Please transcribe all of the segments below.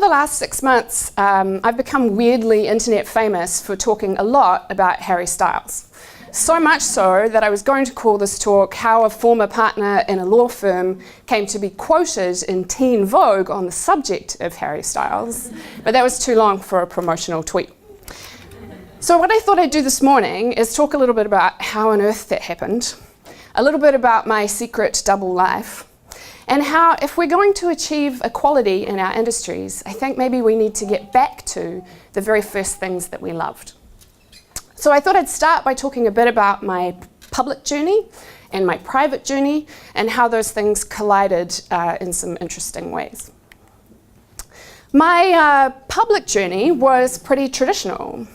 the last 6 months, I've become weirdly internet famous for talking a lot about Harry Styles. So much so that I was going to call this talk How a Former Partner in a Law Firm Came to be Quoted in Teen Vogue on the subject of Harry Styles, but that was too long for a promotional tweet. So what I thought I'd do this morning is talk a little bit about how on earth that happened, a little bit about my secret double life, and how if we're going to achieve equality in our industries, I think maybe we need to get back to the very first things that we loved. So I thought I'd start by talking a bit about my public journey and my private journey and how those things collided in some interesting ways. My public journey was pretty traditional.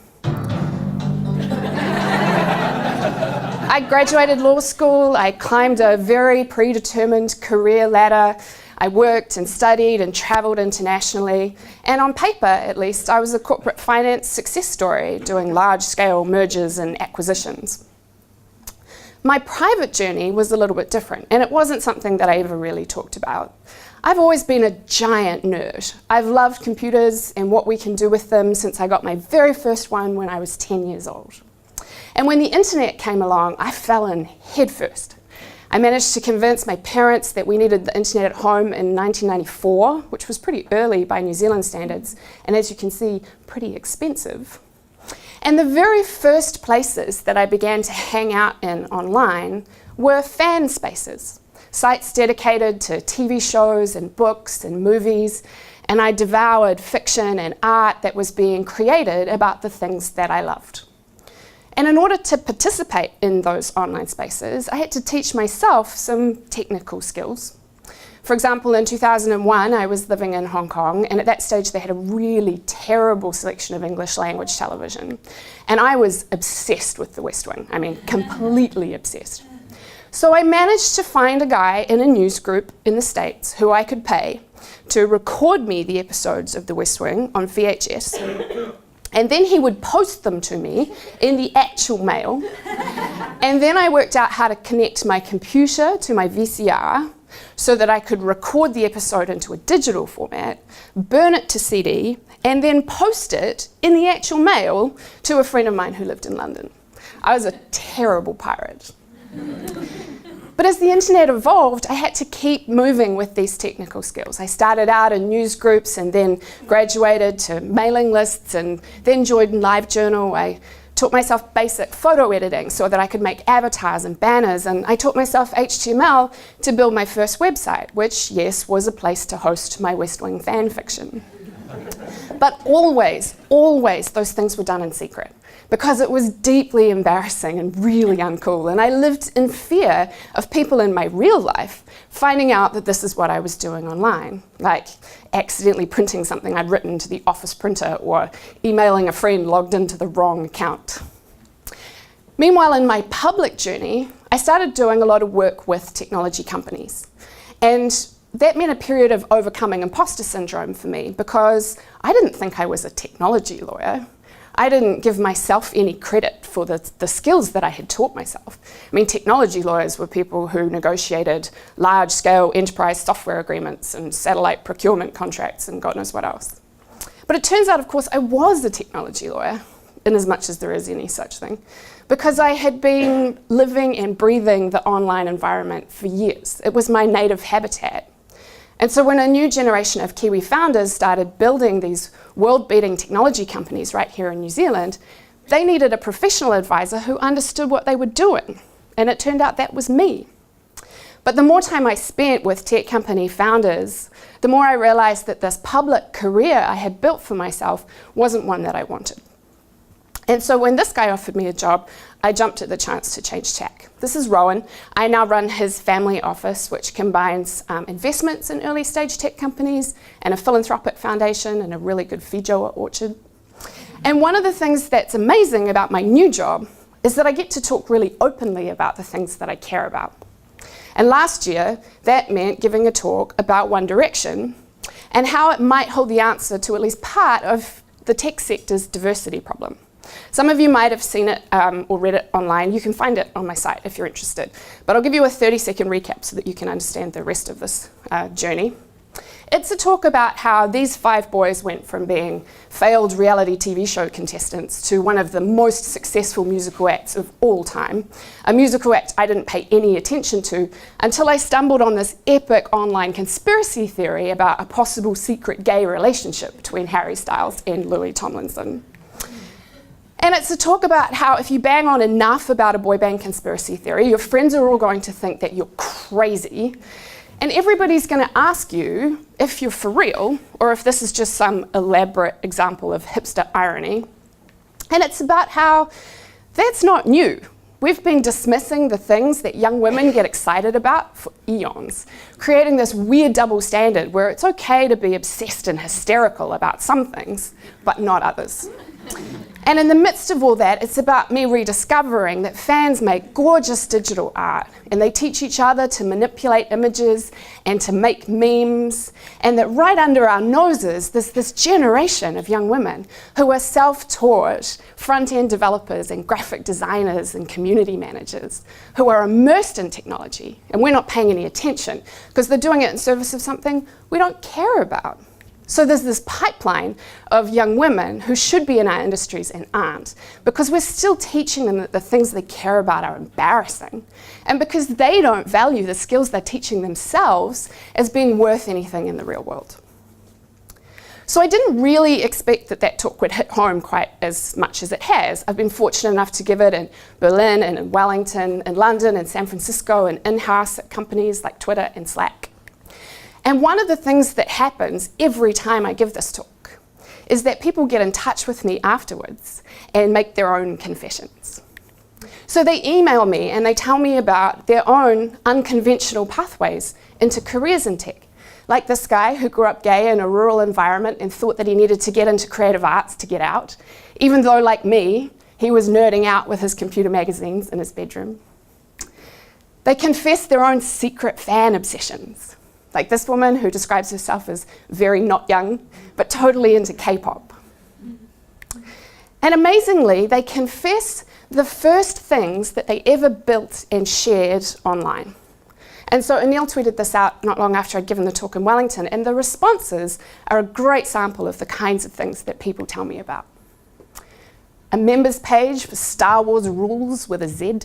I graduated law school, I climbed a very predetermined career ladder. I worked and studied and traveled internationally, and on paper, at least, I was a corporate finance success story doing large-scale mergers and acquisitions. My private journey was a little bit different, and it wasn't something that I ever really talked about. I've always been a giant nerd. I've loved computers and what we can do with them since I got my very first one when I was 10 years old. And when the internet came along, I fell in headfirst. I managed to convince my parents that we needed the internet at home in 1994, which was pretty early by New Zealand standards, and as you can see, pretty expensive. And the very first places that I began to hang out in online were fan spaces, sites dedicated to TV shows and books and movies, and I devoured fiction and art that was being created about the things that I loved. And in order to participate in those online spaces, I had to teach myself some technical skills. For example, in 2001, I was living in Hong Kong, and at that stage they had a really terrible selection of English language television. And I was obsessed with The West Wing. I mean, completely obsessed. So I managed to find a guy in a news group in the States who I could pay to record me the episodes of The West Wing on VHS. And then he would post them to me in the actual mail. And then I worked out how to connect my computer to my VCR so that I could record the episode into a digital format, burn it to CD, and then post it in the actual mail to a friend of mine who lived in London. I was a terrible pirate. But as the internet evolved, I had to keep moving with these technical skills. I started out in news groups and then graduated to mailing lists and then joined LiveJournal. I taught myself basic photo editing so that I could make avatars and banners, and I taught myself HTML to build my first website, which, yes, was a place to host my West Wing fan fiction. But always, always, those things were done in secret, because it was deeply embarrassing and really uncool, and I lived in fear of people in my real life finding out that this is what I was doing online, like accidentally printing something I'd written to the office printer or emailing a friend logged into the wrong account. Meanwhile, in my public journey, I started doing a lot of work with technology companies, and that meant a period of overcoming imposter syndrome for me, because I didn't think I was a technology lawyer. I didn't give myself any credit for the skills that I had taught myself. I mean, technology lawyers were people who negotiated large-scale enterprise software agreements and satellite procurement contracts and God knows what else. But it turns out, of course, I was a technology lawyer, in as much as there is any such thing, because I had been living and breathing the online environment for years. It was my native habitat. And so when a new generation of Kiwi founders started building these world-beating technology companies right here in New Zealand, they needed a professional advisor who understood what they were doing. And it turned out that was me. But the more time I spent with tech company founders, the more I realized that this public career I had built for myself wasn't one that I wanted. And so when this guy offered me a job, I jumped at the chance to change tack. This is Rowan. I now run his family office, which combines investments in early stage tech companies and a philanthropic foundation and a really good feijoa orchard. And one of the things that's amazing about my new job is that I get to talk really openly about the things that I care about. And last year, that meant giving a talk about One Direction and how it might hold the answer to at least part of the tech sector's diversity problem. Some of you might have seen it or read it online. You can find it on my site if you're interested. But I'll give you a 30-second recap so that you can understand the rest of this journey. It's a talk about how these 5 boys went from being failed reality TV show contestants to one of the most successful musical acts of all time. A musical act I didn't pay any attention to until I stumbled on this epic online conspiracy theory about a possible secret gay relationship between Harry Styles and Louis Tomlinson. And it's a talk about how if you bang on enough about a boy band conspiracy theory, your friends are all going to think that you're crazy. And everybody's going to ask you if you're for real or if this is just some elaborate example of hipster irony. And it's about how that's not new. We've been dismissing the things that young women get excited about for eons, creating this weird double standard where it's okay to be obsessed and hysterical about some things, but not others. And in the midst of all that, it's about me rediscovering that fans make gorgeous digital art and they teach each other to manipulate images and to make memes, and that right under our noses, there's this generation of young women who are self-taught front-end developers and graphic designers and community managers who are immersed in technology, and we're not paying any attention because they're doing it in service of something we don't care about. So there's this pipeline of young women who should be in our industries and aren't, because we're still teaching them that the things they care about are embarrassing, and because they don't value the skills they're teaching themselves as being worth anything in the real world. So I didn't really expect that that talk would hit home quite as much as it has. I've been fortunate enough to give it in Berlin and in Wellington, in London and San Francisco, and in-house at companies like Twitter and Slack. And one of the things that happens every time I give this talk is that people get in touch with me afterwards and make their own confessions. So they email me and they tell me about their own unconventional pathways into careers in tech. Like this guy who grew up gay in a rural environment and thought that he needed to get into creative arts to get out, even though, like me, he was nerding out with his computer magazines in his bedroom. They confess their own secret fan obsessions. Like this woman who describes herself as very not young, but totally into K-pop. And amazingly, they confess the first things that they ever built and shared online. And so Anil tweeted this out not long after I'd given the talk in Wellington, and the responses are a great sample of the kinds of things that people tell me about. A members page for Star Wars Rules with a Z.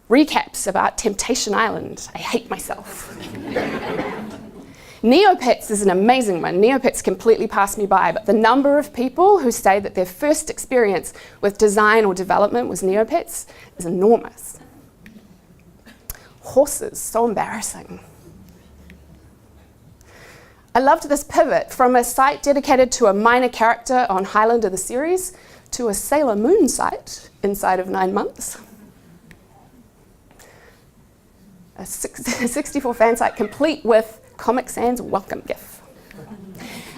Recaps about Temptation Island. I hate myself. Neopets is an amazing one. Neopets completely passed me by, but the number of people who say that their first experience with design or development was Neopets is enormous. Horses, so embarrassing. I loved this pivot from a site dedicated to a minor character on Highlander the series to a Sailor Moon site inside of 9 months. A 64 fan site complete with Comic Sans welcome gif.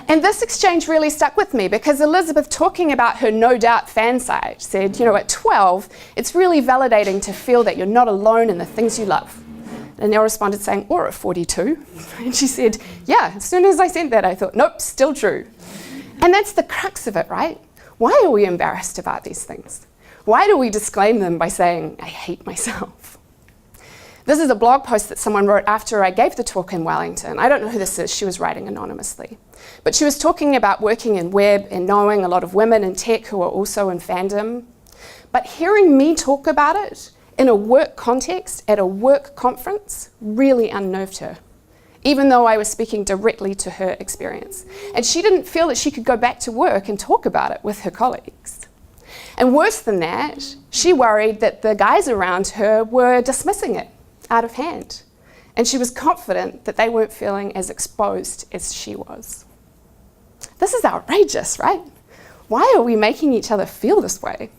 And this exchange really stuck with me because Elizabeth, talking about her no doubt fan site, said, you know, at 12, it's really validating to feel that you're not alone in the things you love. And Nell responded saying, or at 42. And she said, yeah, as soon as I sent that, I thought, nope, still true. And that's the crux of it, right? Why are we embarrassed about these things? Why do we disclaim them by saying, I hate myself? This is a blog post that someone wrote after I gave the talk in Wellington. I don't know who this is. She was writing anonymously. But she was talking about working in web and knowing a lot of women in tech who are also in fandom. But hearing me talk about it in a work context at a work conference really unnerved her, even though I was speaking directly to her experience. And she didn't feel that she could go back to work and talk about it with her colleagues. And worse than that, she worried that the guys around her were dismissing it out of hand. And she was confident that they weren't feeling as exposed as she was. This is outrageous, right? Why are we making each other feel this way?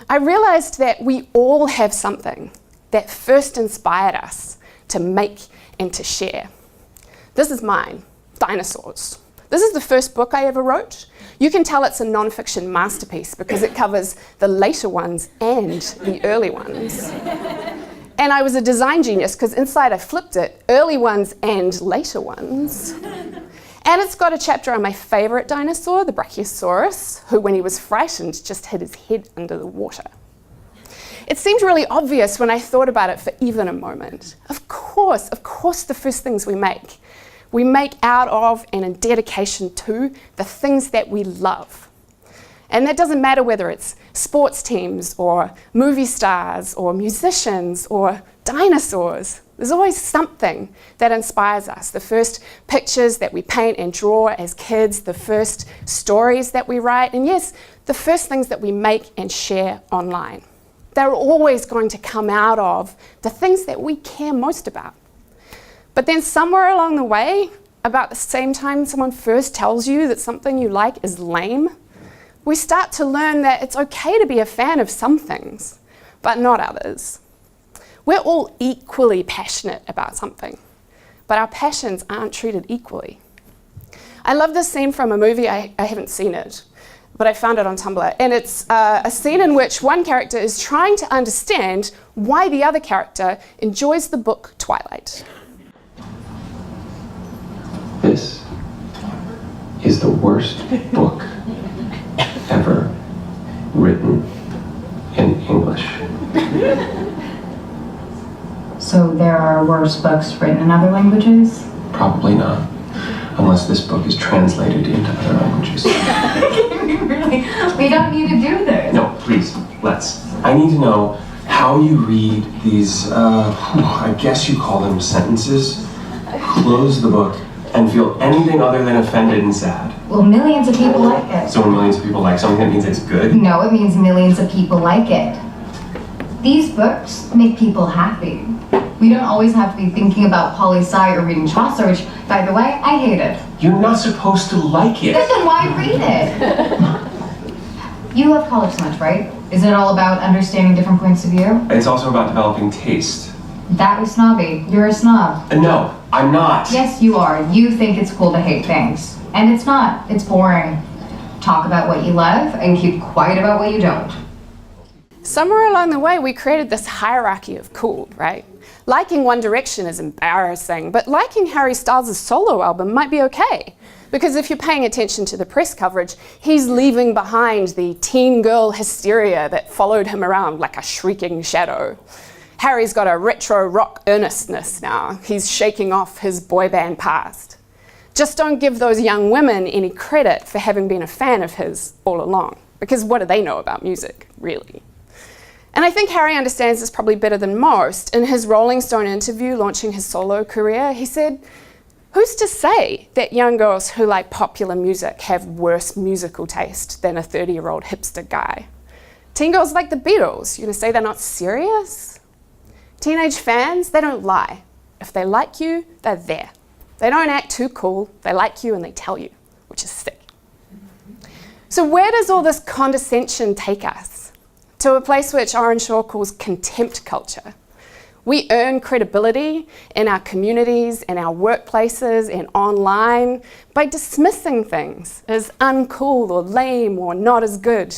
I realized that we all have something that first inspired us to make and to share. This is mine, Dinosaurs. This is the first book I ever wrote. You can tell it's a non-fiction masterpiece because it covers the later ones and the early ones. And I was a design genius because inside I flipped it, early ones and later ones. And it's got a chapter on my favorite dinosaur, the Brachiosaurus, who when he was frightened just hid his head under the water. it seemed really obvious when I thought about it for even a moment. Of course, the first things we make out of and in dedication to the things that we love. And that doesn't matter whether it's sports teams or movie stars or musicians or dinosaurs. There's always something that inspires us. The first pictures that we paint and draw as kids, the first stories that we write, and yes, the first things that we make and share online. They're always going to come out of the things that we care most about. But then somewhere along the way, about the same time someone first tells you that something you like is lame, we start to learn that it's okay to be a fan of some things, but not others. We're all equally passionate about something, but our passions aren't treated equally. I love this scene from a movie, I haven't seen it, but I found it on Tumblr, and it's a scene in which one character is trying to understand why the other character enjoys the book Twilight. This is the worst book ever written in English. So there are worse books written in other languages? Probably not, unless this book is translated into other languages. Really? We don't need to do this. No, please, let's. I need to know how you read these, I guess you call them sentences, close the book, and feel anything other than offended and sad. Well, millions of people like it. So when millions of people like something, that means it's good? No, it means millions of people like it. These books make people happy. We don't always have to be thinking about poli-sci or reading Chaucer, which, by the way, I hate it. You're not supposed to like it. Then why read it? You love college so much, right? Isn't it all about understanding different points of view? It's also about developing taste. That was snobby. You're a snob. No, I'm not. Yes, you are. You think it's cool to hate things. And it's not. It's boring. Talk about what you love and keep quiet about what you don't. Somewhere along the way, we created this hierarchy of cool, right? Liking One Direction is embarrassing, but liking Harry Styles' solo album might be okay. Because if you're paying attention to the press coverage, he's leaving behind the teen girl hysteria that followed him around like a shrieking shadow. Harry's got a retro rock earnestness now. He's shaking off his boy band past. Just don't give those young women any credit for having been a fan of his all along, because what do they know about music, really? And I think Harry understands this probably better than most. In his Rolling Stone interview launching his solo career, he said, "Who's to say that young girls who like popular music have worse musical taste than a 30-year-old hipster guy? Teen girls like the Beatles, you gonna say they're not serious? Teenage fans, they don't lie. If they like you, they're there. They don't act too cool, they like you and they tell you," which is sick. So where does all this condescension take us? To a place which Oren Shaw calls contempt culture. We earn credibility in our communities, in our workplaces, and online by dismissing things as uncool or lame or not as good.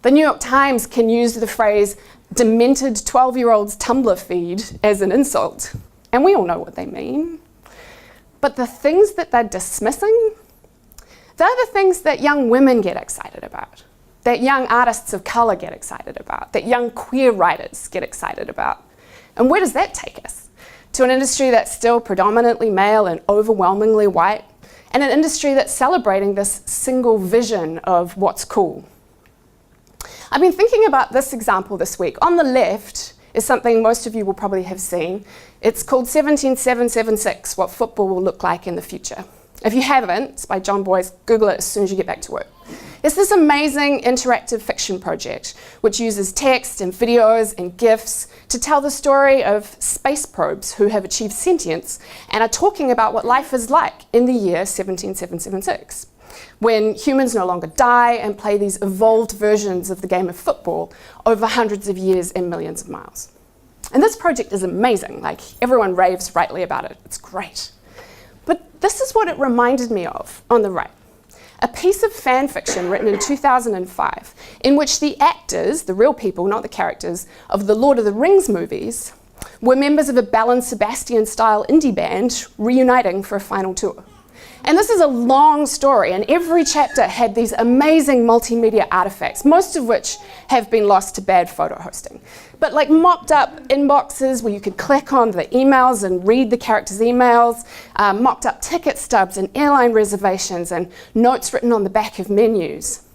The New York Times can use the phrase demented 12-year-old's Tumblr feed as an insult, and we all know what they mean. But the things that they're dismissing, they're the things that young women get excited about, that young artists of colour get excited about, that young queer writers get excited about. And where does that take us? To an industry that's still predominantly male and overwhelmingly white, and an industry that's celebrating this single vision of what's cool. I've been thinking about this example this week. On the left is something most of you will probably have seen. It's called 17776, What Football Will Look Like in the Future. If you haven't, it's by John Boyce. Google it as soon as you get back to work. It's this amazing interactive fiction project which uses text and videos and GIFs to tell the story of space probes who have achieved sentience and are talking about what life is like in the year 17776, when humans no longer die and play these evolved versions of the game of football over hundreds of years and millions of miles. And this project is amazing. Like, everyone raves rightly about it. It's great. But this is what it reminded me of on the right. A piece of fan fiction written in 2005 in which the actors, the real people, not the characters, of the Lord of the Rings movies were members of a Belle and Sebastian-style indie band reuniting for a final tour. And this is a long story, and every chapter had these amazing multimedia artifacts, most of which have been lost to bad photo hosting. But like mocked up inboxes where you could click on the emails and read the characters' emails, mocked up ticket stubs and airline reservations and notes written on the back of menus.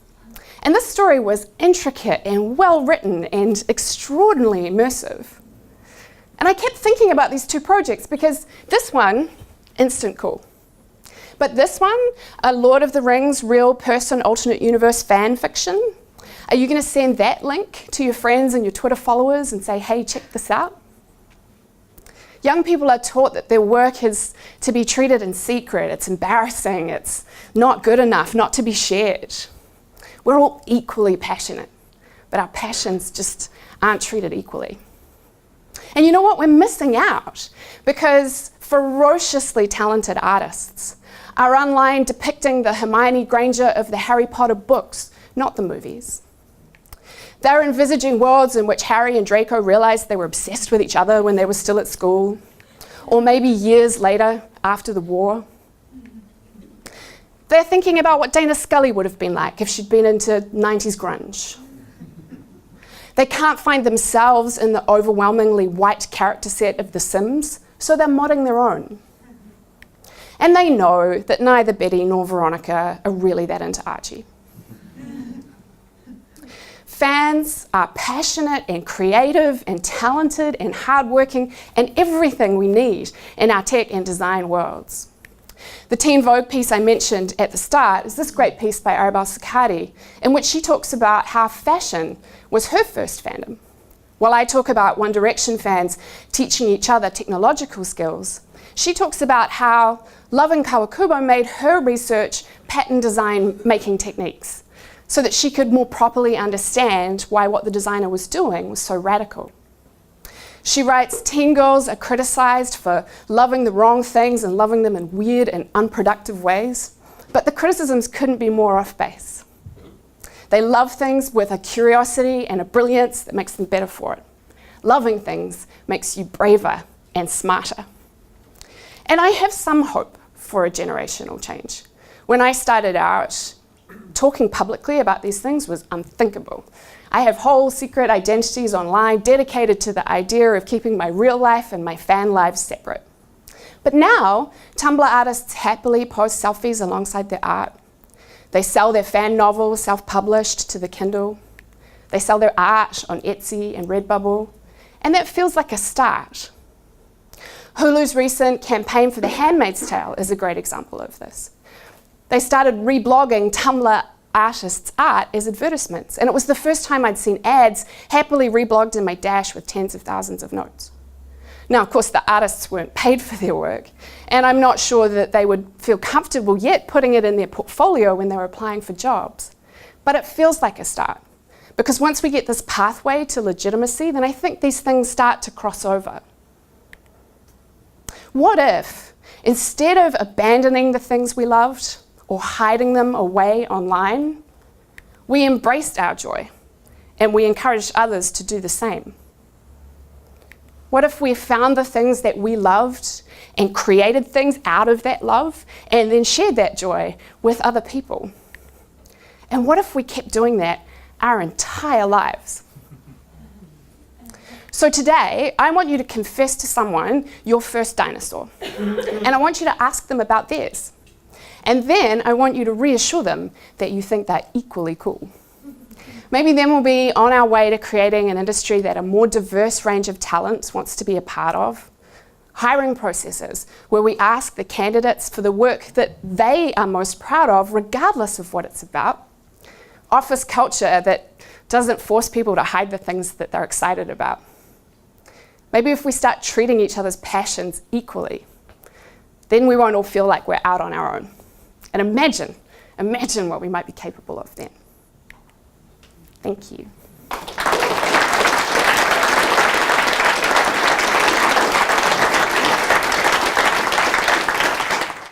And this story was intricate and well written and extraordinarily immersive. And I kept thinking about these two projects because this one, instant cool. But this one, a Lord of the Rings real person alternate universe fan fiction, are you going to send that link to your friends and your Twitter followers and say, hey, check this out? Young people are taught that their work is to be treated in secret, it's embarrassing, it's not good enough, not to be shared. We're all equally passionate, but our passions just aren't treated equally. And you know what? We're missing out because ferociously talented artists are online depicting the Hermione Granger of the Harry Potter books, not the movies. They're envisaging worlds in which Harry and Draco realized they were obsessed with each other when they were still at school, or maybe years later, after the war. They're thinking about what Dana Scully would have been like if she'd been into 90s grunge. They can't find themselves in the overwhelmingly white character set of The Sims, so they're modding their own. And they know that neither Betty nor Veronica are really that into Archie. Fans are passionate and creative and talented and hardworking and everything we need in our tech and design worlds. The Teen Vogue piece I mentioned at the start is this great piece by Arabelle Siccardi, in which she talks about how fashion was her first fandom. While I talk about One Direction fans teaching each other technological skills, she talks about how Lovin' Kawakubo made her research pattern design making techniques so that she could more properly understand why what the designer was doing was so radical. She writes, teen girls are criticized for loving the wrong things and loving them in weird and unproductive ways, but the criticisms couldn't be more off base. They love things with a curiosity and a brilliance that makes them better for it. Loving things makes you braver and smarter. And I have some hope for a generational change. When I started out, talking publicly about these things was unthinkable. I have whole secret identities online dedicated to the idea of keeping my real life and my fan lives separate. But now, Tumblr artists happily post selfies alongside their art. They sell their fan novels self-published to the Kindle. They sell their art on Etsy and Redbubble. And that feels like a start. Hulu's recent campaign for The Handmaid's Tale is a great example of this. They started reblogging Tumblr Artists' art as advertisements, and it was the first time I'd seen ads happily reblogged in my dash with tens of thousands of notes. Now, of course, the artists weren't paid for their work, and I'm not sure that they would feel comfortable yet putting it in their portfolio when they were applying for jobs. But it feels like a start, because once we get this pathway to legitimacy, then I think these things start to cross over. What if, instead of abandoning the things we loved or hiding them away online, we embraced our joy and we encouraged others to do the same? What if we found the things that we loved and created things out of that love and then shared that joy with other people? And what if we kept doing that our entire lives? So today, I want you to confess to someone your first dinosaur. And I want you to ask them about theirs. And then I want you to reassure them that you think they're equally cool. Maybe then we'll be on our way to creating an industry that a more diverse range of talents wants to be a part of. Hiring processes where we ask the candidates for the work that they are most proud of, regardless of what it's about. Office culture that doesn't force people to hide the things that they're excited about. Maybe if we start treating each other's passions equally, then we won't all feel like we're out on our own. And imagine what we might be capable of then. Thank you.